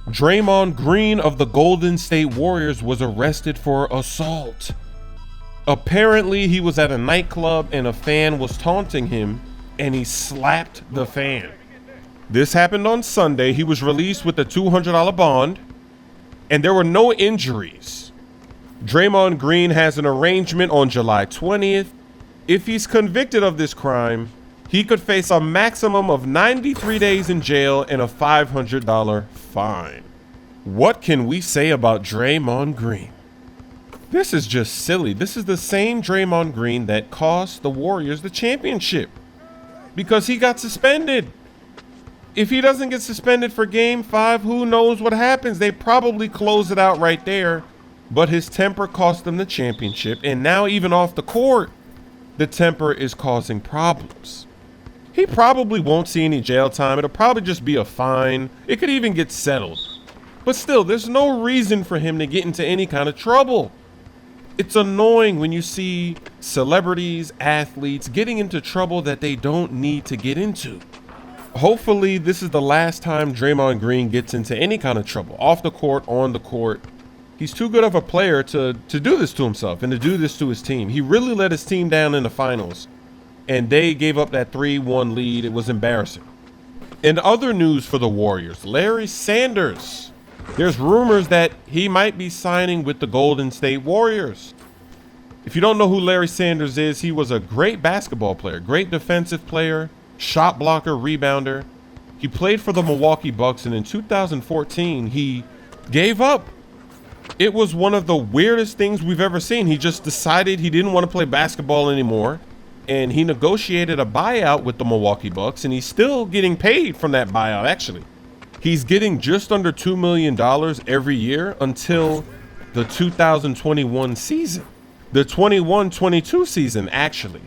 Draymond Green of the Golden State Warriors was arrested for assault. Apparently, he was at a nightclub and a fan was taunting him, and he slapped the fan. This happened on Sunday. He was released with a $200 bond, and there were no injuries. Draymond Green has an arraignment on July 20th. If he's convicted of this crime, he could face a maximum of 93 days in jail and a $500 fine. What can we say about Draymond Green? This is just silly. This is the same Draymond Green that cost the Warriors the championship because he got suspended. If he doesn't get suspended for game 5, who knows what happens? They probably close it out right there, but his temper cost them the championship, and now even off the court, the temper is causing problems. He probably won't see any jail time. It'll probably just be a fine. It could even get settled. But still, there's no reason for him to get into any kind of trouble. It's annoying when you see celebrities, athletes getting into trouble that they don't need to get into. Hopefully, this is the last time Draymond Green gets into any kind of trouble, off the court, on the court. He's too good of a player to do this to himself and to do this to his team. He really let his team down in the finals, and they gave up that 3-1 lead. It was embarrassing. In other news for the Warriors, Larry Sanders. There's rumors that he might be signing with the Golden State Warriors. If you don't know who Larry Sanders is, he was a great basketball player, great defensive player, shot blocker, rebounder. He played for the Milwaukee Bucks, and in 2014, he gave up. It was one of the weirdest things we've ever seen. He just decided he didn't want to play basketball anymore, and he negotiated a buyout with the Milwaukee Bucks, and he's still getting paid from that buyout, actually. He's getting just under $2 million every year until the 2021 season. The 21-22 season, actually.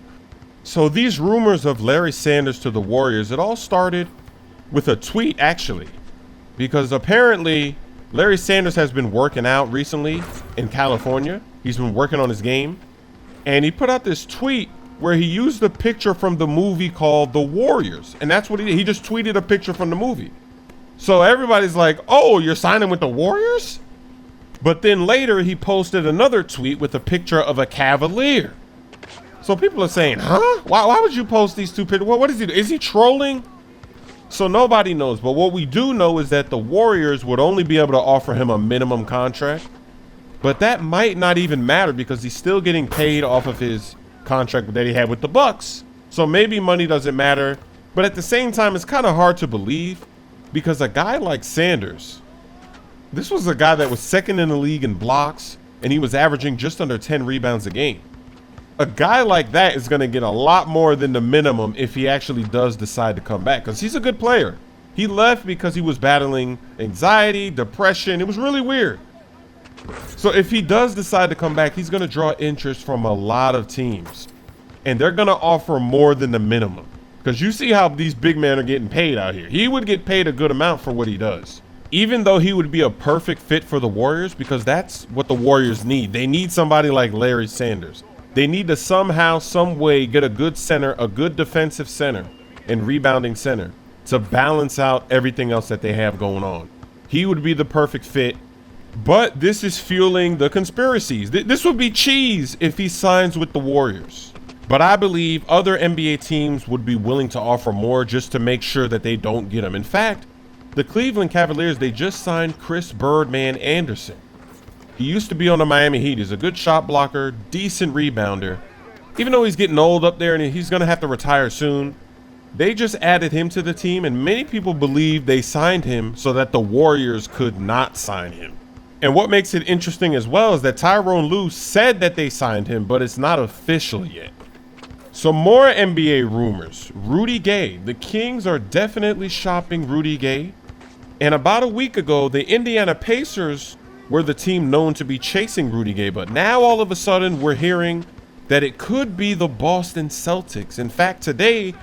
So these rumors of Larry Sanders to the Warriors, it all started with a tweet, actually. Because apparently, Larry Sanders has been working out recently in California. He's been working on his game. And he put out this tweet where he used a picture from the movie called The Warriors. And that's what he did. He just tweeted a picture from the movie. So everybody's like, oh, you're signing with the Warriors? But then later he posted another tweet with a picture of a Cavalier. So people are saying, huh? Why would you post these two pictures? What is he? Is he trolling? So nobody knows. But what we do know is that the Warriors would only be able to offer him a minimum contract. But that might not even matter because he's still getting paid off of his contract that he had with the Bucks. So maybe money doesn't matter. But at the same time, it's kind of hard to believe because a guy like Sanders, this was a guy that was second in the league in blocks, and he was averaging just under 10 rebounds a game. A guy like that is going to get a lot more than the minimum if he actually does decide to come back, because he's a good player. He left because he was battling anxiety, depression. It was really weird. So if he does decide to come back, he's going to draw interest from a lot of teams, and they're going to offer more than the minimum. Because you see how these big men are getting paid out here. He would get paid a good amount for what he does. Even though he would be a perfect fit for the Warriors, because that's what the Warriors need. They need somebody like Larry Sanders. They need to somehow, some way get a good center, a good defensive center and rebounding center to balance out everything else that they have going on. He would be the perfect fit. But this is fueling the conspiracies. This would be cheese if he signs with the Warriors. But I believe other NBA teams would be willing to offer more just to make sure that they don't get him. In fact, the Cleveland Cavaliers, they just signed Chris Birdman Andersen. He used to be on the Miami Heat. He's a good shot blocker, decent rebounder. Even though he's getting old up there and he's going to have to retire soon, they just added him to the team, and many people believe they signed him so that the Warriors could not sign him. And what makes it interesting as well is that Tyronn Lue said that they signed him, but it's not official yet. Some more NBA rumors. Rudy Gay. The Kings are definitely shopping Rudy Gay. And about a week ago, the Indiana Pacers were the team known to be chasing Rudy Gay. But now all of a sudden we're hearing that it could be the Boston Celtics. In fact, today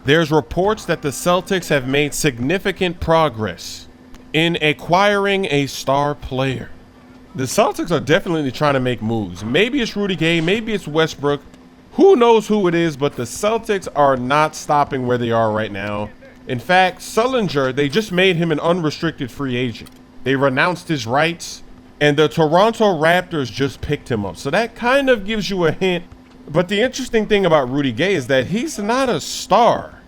there's reports that the Celtics have made significant progress in acquiring a star player. The Celtics are definitely trying to make moves. Maybe it's Rudy Gay, maybe it's Westbrook. Who knows who it is, but the Celtics are not stopping where they are right now. In fact, Sullinger, they just made him an unrestricted free agent. They renounced his rights, and the Toronto Raptors just picked him up. So that kind of gives you a hint. But the interesting thing about Rudy Gay is that he's not a star.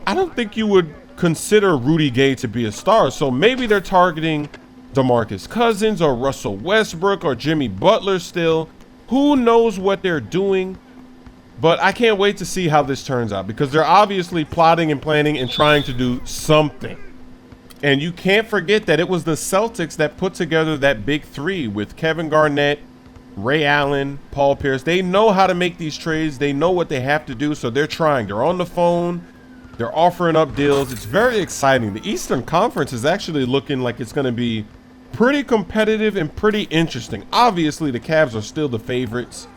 I don't think you would consider Rudy Gay to be a star. So maybe they're targeting DeMarcus Cousins or Russell Westbrook or Jimmy Butler still. Who knows what they're doing? But I can't wait to see how this turns out, because they're obviously plotting and planning and trying to do something. And you can't forget that it was the Celtics that put together that big three with Kevin Garnett, Ray Allen, Paul Pierce. They know how to make these trades. They know what they have to do, so they're trying. They're on the phone. They're offering up deals. It's very exciting. The Eastern Conference is actually looking like it's going to be pretty competitive and pretty interesting. Obviously, the Cavs are still the favorites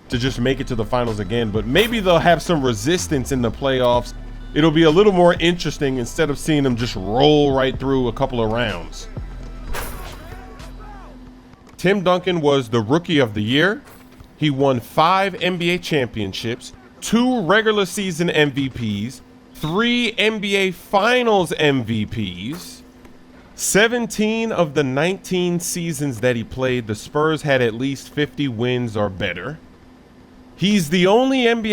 to just make it to the finals again, but maybe they'll have some resistance in the playoffs. It'll be a little more interesting instead of seeing them just roll right through a couple of rounds. Tim Duncan was the Rookie of the Year. He won 5 NBA championships, 2 regular season MVPs, 3 NBA Finals MVPs. 17 of the 19 seasons that he played, the Spurs had at least 50 wins or better. He's the only NBA